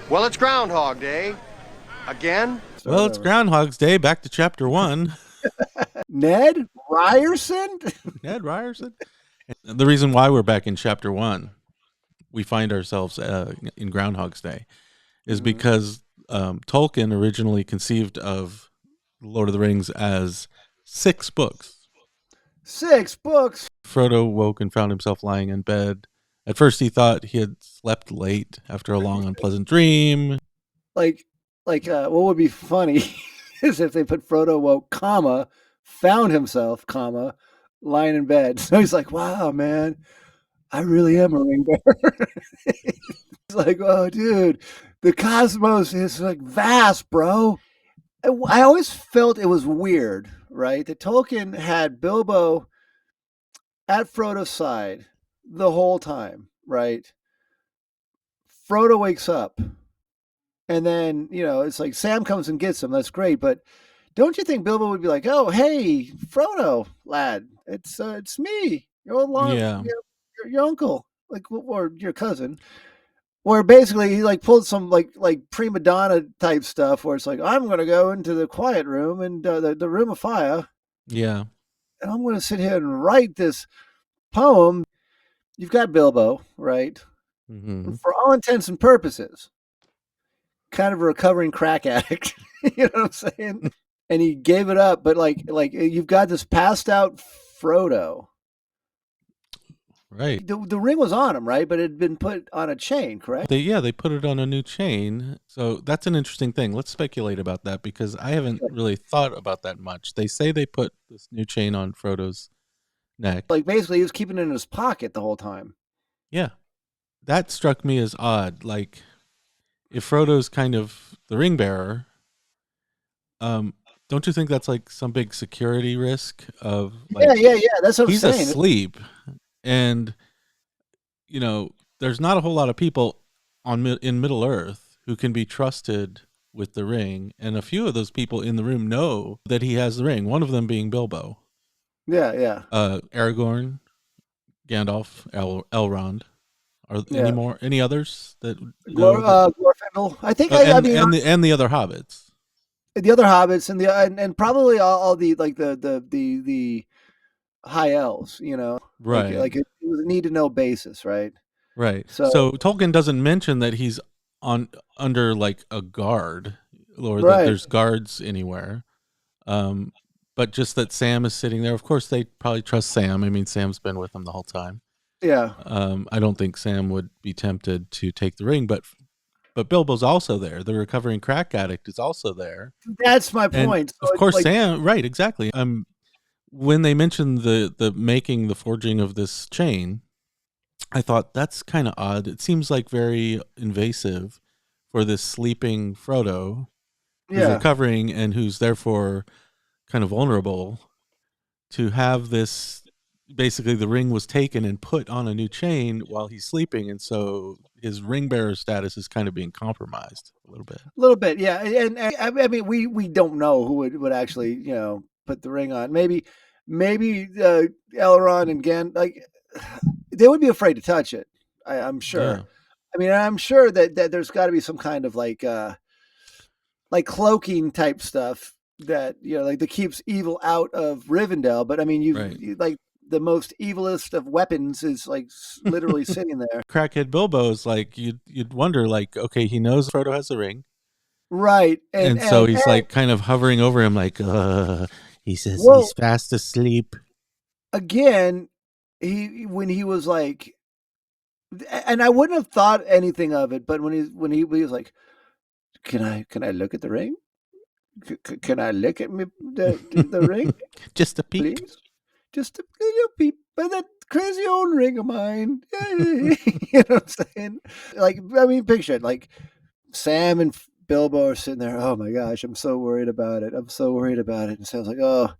Well, it's Groundhog Day. Again? Well, it's Groundhog's Day. Back to chapter 1. Ned Ryerson? Ned Ryerson? The reason why we're back in chapter 1, we find ourselves in Groundhog's Day, is because Tolkien originally conceived of Lord of the Rings as 6 books. 6 books? Frodo woke and found himself lying in bed. At first he thought he had slept late after a long unpleasant dream. Like, what would be funny is if they put Frodo woke, comma, found himself, comma, lying in bed. So he's like, wow, man, I really am a ring bearer. He's like, oh, dude, the cosmos is like vast, bro. I always felt it was weird, right? That Tolkien had Bilbo at Frodo's side the whole time, right? Frodo wakes up, and then, it's like Sam comes and gets him. That's great, but don't you think Bilbo would be like, "Oh, hey, Frodo, lad, it's me, your old your uncle, or your cousin." Where basically he pulled some like prima donna type stuff, where it's like, I'm going to go into the quiet room and the room of fire. Yeah. And I'm going to sit here and write this poem. You've got Bilbo, right? Mm-hmm. For all intents and purposes, kind of a recovering crack addict. You know what I'm saying? And he gave it up, but like you've got this passed out Frodo. Right. The ring was on him, right? But it had been put on a chain, correct? They put it on a new chain. So that's an interesting thing. Let's speculate about that, because I haven't really thought about that much. They say they put this new chain on Frodo's neck. Like basically he was keeping it in his pocket the whole time. Yeah. That struck me as odd. Like, if Frodo's kind of the ring bearer, don't you think that's like some big security risk of yeah, that's what I'm saying. He's asleep. And, there's not a whole lot of people in Middle Earth who can be trusted with the ring. And a few of those people in the room know that he has the ring, one of them being Bilbo. Yeah. Aragorn, Gandalf, Elrond. Are any others that Glorfindel? I think and the other hobbits. The other hobbits and probably all the the high elves, right? Like it was a need to know basis, right? Right. So Tolkien doesn't mention that he's under like a guard, or that there's guards anywhere. But just that Sam is sitting there. Of course, they probably trust Sam. I mean, Sam's been with them the whole time. Yeah. I don't think Sam would be tempted to take the ring, but Bilbo's also there. The recovering crack addict is also there. That's my point. So of course, Sam. Right. Exactly. When they mentioned the making, the forging of this chain, I thought that's kind of odd. It seems like very invasive for this sleeping Frodo, who's recovering and who's therefore kind of vulnerable, to have this. Basically, the ring was taken and put on a new chain while he's sleeping, and so his ring bearer status is kind of being compromised a little bit. A little bit, yeah. And I mean, we don't know who would actually put the ring on. Maybe Elrond and Gan, they would be afraid to touch it. I'm sure. Yeah. I mean, I'm sure that there's got to be some kind of like cloaking type stuff that that keeps evil out of Rivendell. But I mean, you the most evilest of weapons is literally sitting there. Crackhead Bilbo is you'd wonder, okay, he knows Frodo has the ring, right? And so he's kind of hovering over him, he says he's fast asleep. Again, when he was and I wouldn't have thought anything of it, but when he was like, can I look at the ring? Can I look at the ring? Just a peek, please? Just a little peep by that crazy old ring of mine. You know what I'm saying? I mean, picture it. Sam and Bilbo are sitting there. Oh my gosh, I'm so worried about it. And Sam's like, oh,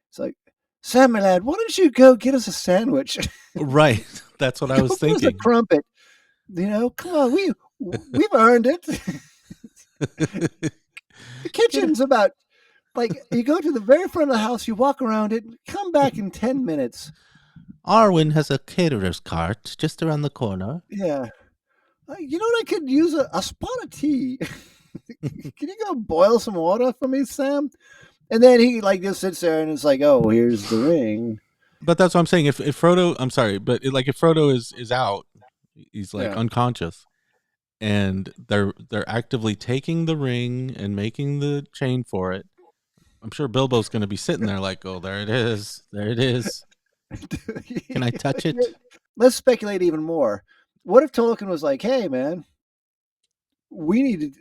it's like, Sam, my lad, why don't you go get us a sandwich? Right. That's what I was thinking. Get us a crumpet. Come on, we've earned it. The kitchen's about. You go to the very front of the house, you walk around it, come back in 10 minutes. Arwen has a caterer's cart just around the corner. Yeah. You know what? I could use a spot of tea. Can you go boil some water for me, Sam? And then he like just sits there and it's like, oh, here's the ring. But that's what I'm saying. If Frodo, I'm sorry, but like if Frodo is out, he's like Yeah. unconscious, and they're actively taking the ring and making the chain for it. I'm sure Bilbo's going to be sitting there like, oh, there it is, there it is. Can I touch it? Let's speculate even more. What if Tolkien was like, hey, man, we need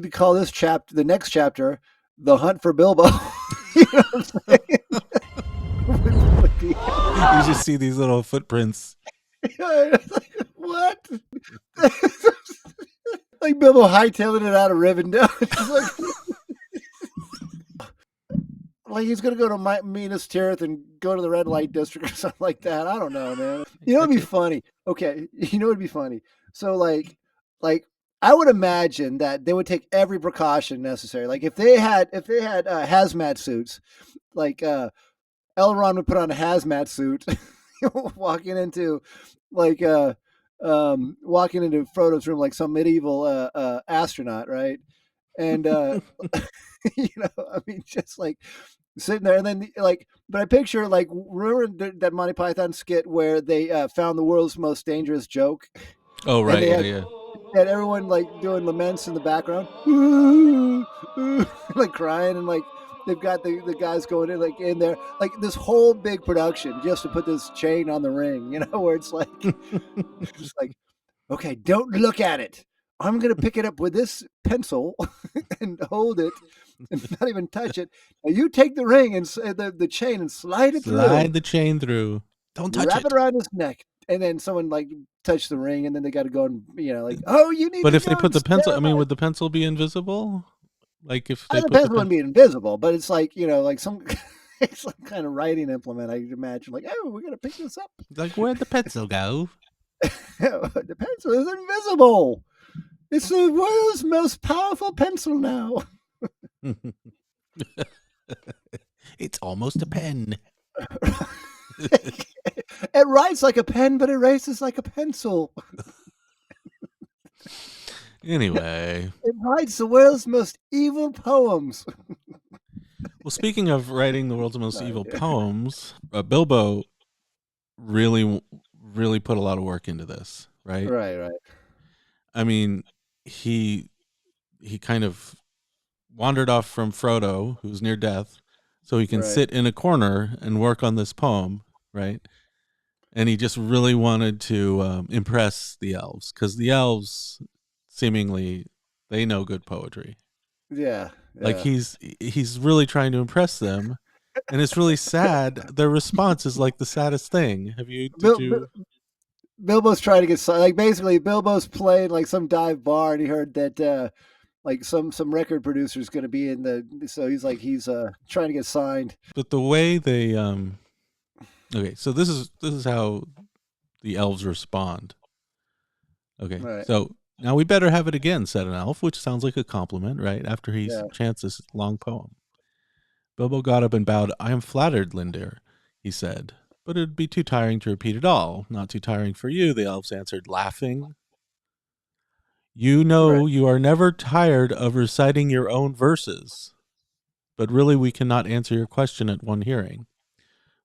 to call this chapter, the next chapter, The Hunt for Bilbo. You know what I'm saying? You just see these little footprints. What? Like Bilbo hightailing it out of Rivendell. Like he's gonna go to Minas Tirith and go to the red light district or something like that. I don't know, man. You know what'd be funny? Okay, you know what'd be funny? So like I would imagine that they would take every precaution necessary. Like if they had hazmat suits, like Elrond would put on a hazmat suit, walking into like walking into Frodo's room like some medieval astronaut, right? And you know, I mean, just like sitting there, and then like, but I picture like, remember that Monty Python skit where they found the world's most dangerous joke, Oh and right, they yeah. had everyone like doing laments in the background, like crying, and like they've got the guys going in like in there, like this whole big production just to put this chain on the ring, you know, where it's like, just like, okay, don't look at it. I'm gonna pick it up with this pencil and hold it and not even touch it. Now you take the ring and the chain and slide it through. Slide the chain through. Don't touch Wrap it around his neck. And then someone like touch the ring, and then they got to go and like, oh, you need. But to if they go put the pencil, I mean, stand. would the pencil be invisible? Like if they The put the pencil wouldn't be invisible, but it's like like some it's some kind of writing implement. I imagine like, oh, we're gonna pick this up. like where'd the pencil go? The pencil is invisible. It's the world's most powerful pencil now. It's almost a pen. It writes like a pen, but erases like a pencil. Anyway. It writes the world's most evil poems. Well, speaking of writing the world's most evil poems, Bilbo really put a lot of work into this, right? Right. I mean, he kind of wandered off from Frodo, who's near death, so he can sit in a corner and work on this poem, right? And he just really wanted to impress the elves, because the elves seemingly they know good poetry. Yeah. Like he's really trying to impress them, and it's really sad. Their response is like the saddest thing. Bilbo's trying to get like basically Bilbo's playing like some dive bar, and he heard that like some record producer's going to be in so he's trying to get signed. But the way they okay, so this is how the elves respond. Okay, right. So now we better have it again, said an elf, which sounds like a compliment, right? After he chants this long poem. Bilbo got up and bowed. I am flattered, Lindir, he said, but it'd be too tiring to repeat it all. Not too tiring for you, the elves answered, laughing. You know you are never tired of reciting your own verses, but really we cannot answer your question at one hearing.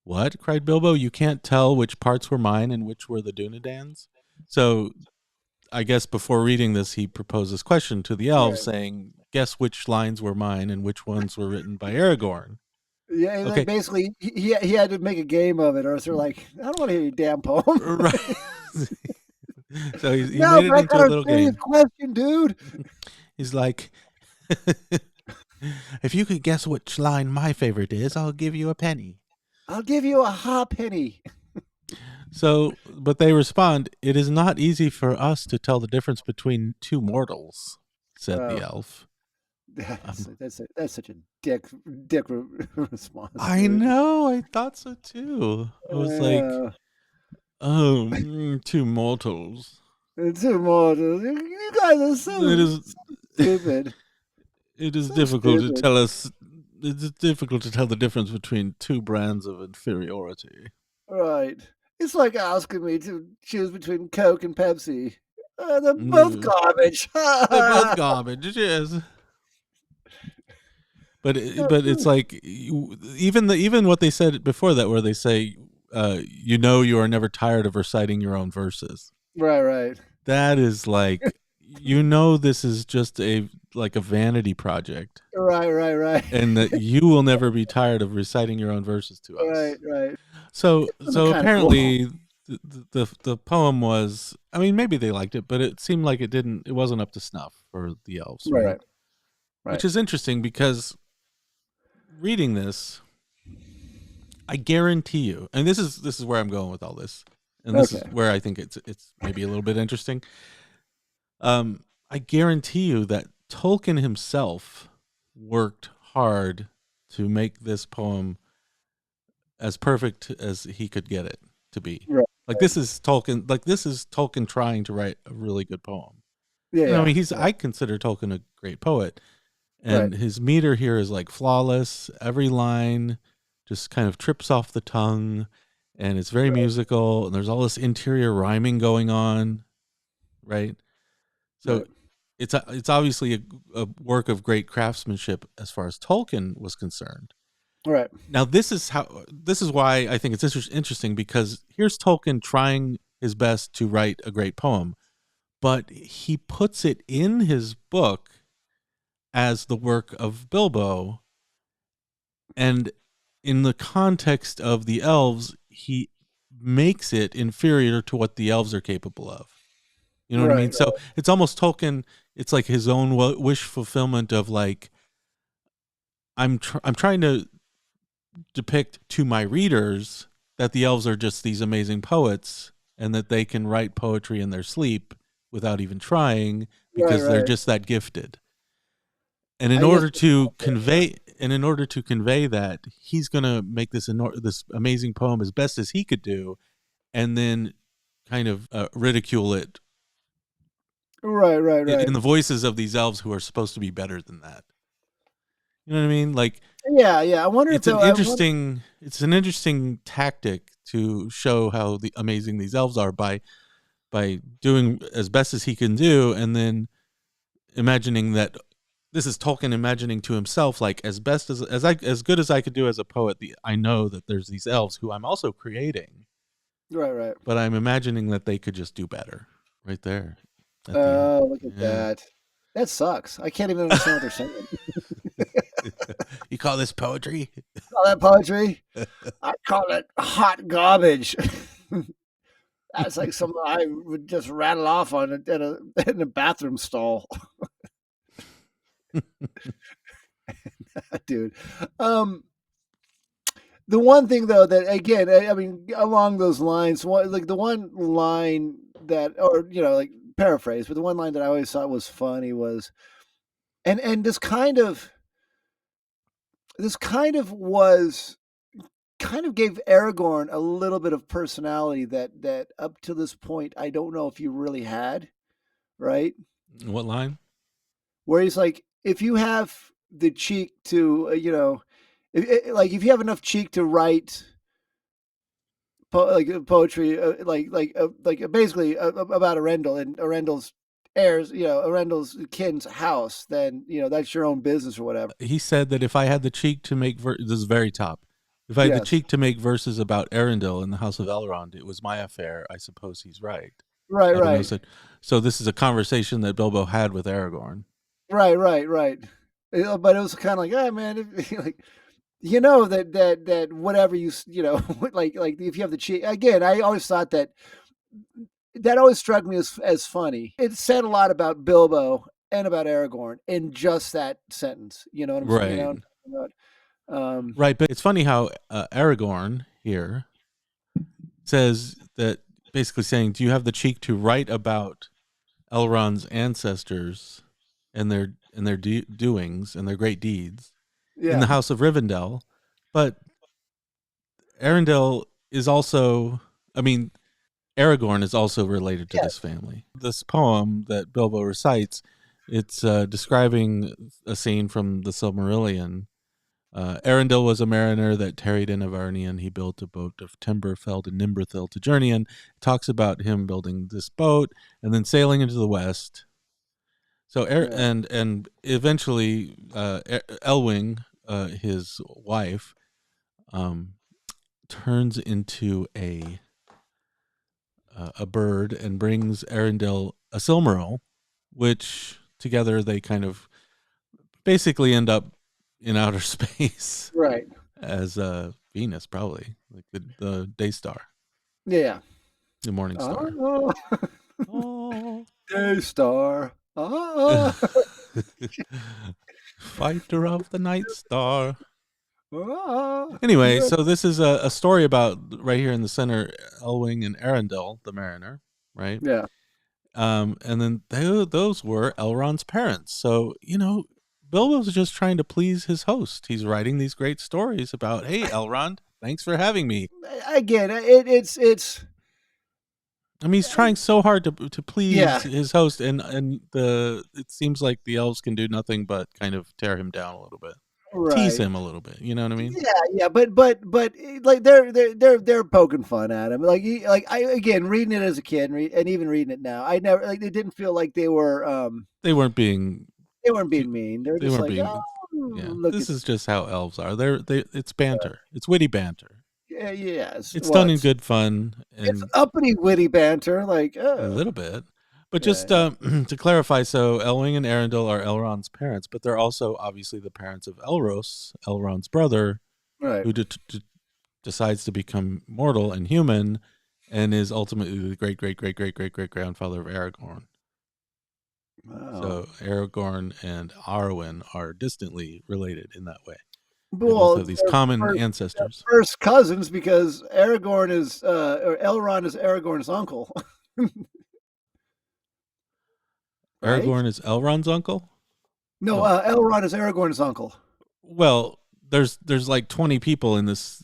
What? Cried Bilbo. You can't tell which parts were mine and which were the Dúnedain's? So I guess before reading this, he proposed this question to the elves, saying, guess which lines were mine and which ones were written by Aragorn. Yeah, okay. Like basically, he had to make a game of it, or else they're like, I don't want to hear your damn poem. Right. So he made it into a little game. Question, dude. He's like, if you could guess which line my favorite is, I'll give you a penny. I'll give you a halfpenny. So, but they respond, it is not easy for us to tell the difference between two mortals, said the elf. That's such a dick response. I know. I thought so too. I was like, oh, two mortals. Two mortals. You guys are so stupid. It is difficult to tell us. It's difficult to tell the difference between two brands of inferiority. Right. It's like asking me to choose between Coke and Pepsi. They're both garbage. They're both garbage. Yes. But it's like even what they said before that, where they say, you are never tired of reciting your own verses. Right. That is like, this is just a vanity project, Right. and that you will never be tired of reciting your own verses to us. Right. So apparently, cool. the poem was. I mean, maybe they liked it, but it seemed like it wasn't up to snuff for the elves, right? Which is interesting because reading this, I guarantee you, and this is where I'm going with all this, and this is where I think it's maybe a little bit interesting. I guarantee you that Tolkien himself worked hard to make this poem as perfect as he could get it to be. Right. This is Tolkien. This is Tolkien trying to write a really good poem. Yeah. I mean, I consider Tolkien a great poet, and his meter here is like flawless. Every line just kind of trips off the tongue, and it's very musical. And there's all this interior rhyming going on, right? So it's obviously a work of great craftsmanship as far as Tolkien was concerned. Right. Now this is why I think it's interesting, because here's Tolkien trying his best to write a great poem, but he puts it in his book as the work of Bilbo, and in the context of the elves, he makes it inferior to what the elves are capable of. You know what I mean? So it's almost Tolkien. It's like his own wish fulfillment of like, I'm trying to depict to my readers that the elves are just these amazing poets, and that they can write poetry in their sleep without even trying, because they're just that gifted. And in order to convey that, he's going to make this amazing poem as best as he could do, and then kind of ridicule it. Right. In the voices of these elves who are supposed to be better than that. You know what I mean? Like, yeah. I wonder it's it's an interesting tactic to show how amazing these elves are by doing as best as he can do, and then imagining that this is Tolkien imagining to himself, like, as good as I could do as a poet, I know that there's these elves who I'm also creating. Right. But I'm imagining that they could just do better. Right there. Oh, look at that. That sucks. I can't even understand what they're saying. You call this poetry? Call that poetry? I call it hot garbage. That's like something I would just rattle off on in a bathroom stall. Dude. The one thing though that, again, I mean, along those lines, like the one line that, or like paraphrase, but the one line that I always thought was funny was, and this kind of gave Aragorn a little bit of personality that up to this point I don't know if you really had, right? What line? Where he's like, if you have the cheek to, if you have enough cheek to write poetry, basically about Arendelle and Arendelle's heirs, Arendelle's kin's house, then that's your own business or whatever. He said that if I had the cheek to make this is very top. If I had the cheek to make verses about Arendelle in the House of Elrond, it was my affair. I suppose he's right. Right. So this is a conversation that Bilbo had with Aragorn. Right. But it was kind of like, oh man, like, that whatever like if you have the cheek. Again, I always thought that always struck me as funny. It said a lot about Bilbo and about Aragorn in just that sentence. You know what I'm saying? Right, but it's funny how Aragorn here says that, basically saying, do you have the cheek to write about Elrond's ancestors and their doings and their great deeds in the House of Rivendell? But Arendelle is also, Aragorn is also related to this family. This poem that Bilbo recites, it's describing a scene from the Silmarillion Arundel was a mariner that tarried in Avarnian. He built a boat of timber felled in Nimberthil to journey in. It talks about him building this boat and then sailing into the west. So and eventually Elwing, his wife, turns into a bird and brings Arundel a Silmaril, which together they kind of basically end up in outer space, Right. as Venus, probably like the day star, Yeah. the morning star. Oh, Oh. day star. Oh. Fighter of the night star. Oh. Anyway, so this is a story about, right here in the center, Elwing and Arundel, the mariner, right? Yeah. And then those were Elrond's parents. So, Bilbo's just trying to please his host. He's writing these great stories about, hey, Elrond, thanks for having me. Again, it's I mean, he's trying so hard to please Yeah. his host, and it seems like the elves can do nothing but kind of tear him down a little bit, tease right. him a little bit. You know what I mean? Yeah, but like they're poking fun at him. I again reading it as a kid and even reading it now, I never like they didn't feel like they were They weren't being mean. They're they just weren't like, being oh, yeah. look This at is just how elves are. It's banter. It's witty banter. yes, It's well, done in good fun it's and uppity witty banter, like a little bit. But just yeah, to clarify, so Elwing and Arundel are Elrond's parents, but they're also obviously the parents of Elros, Elrond's brother, right. who decides to become mortal and human, and is ultimately the great great great great great great grandfather of Aragorn. Wow. So Aragorn and Arwen are distantly related in that way. They both Well, have these common they're ancestors. first cousins because Aragorn is or Elrond is Aragorn's uncle, right? Aragorn is Elrond's uncle? No, No. Elrond is Aragorn's uncle. Well, there's like 20 people in this.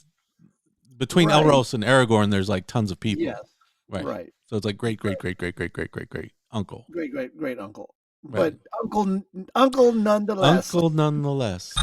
Between Right. Elros and Aragorn, there's like tons of people. Yes. Right. Right. So it's like great, great, great, great, great, great, great, great uncle. Great uncle. Right. But uncle nonetheless. Uncle nonetheless.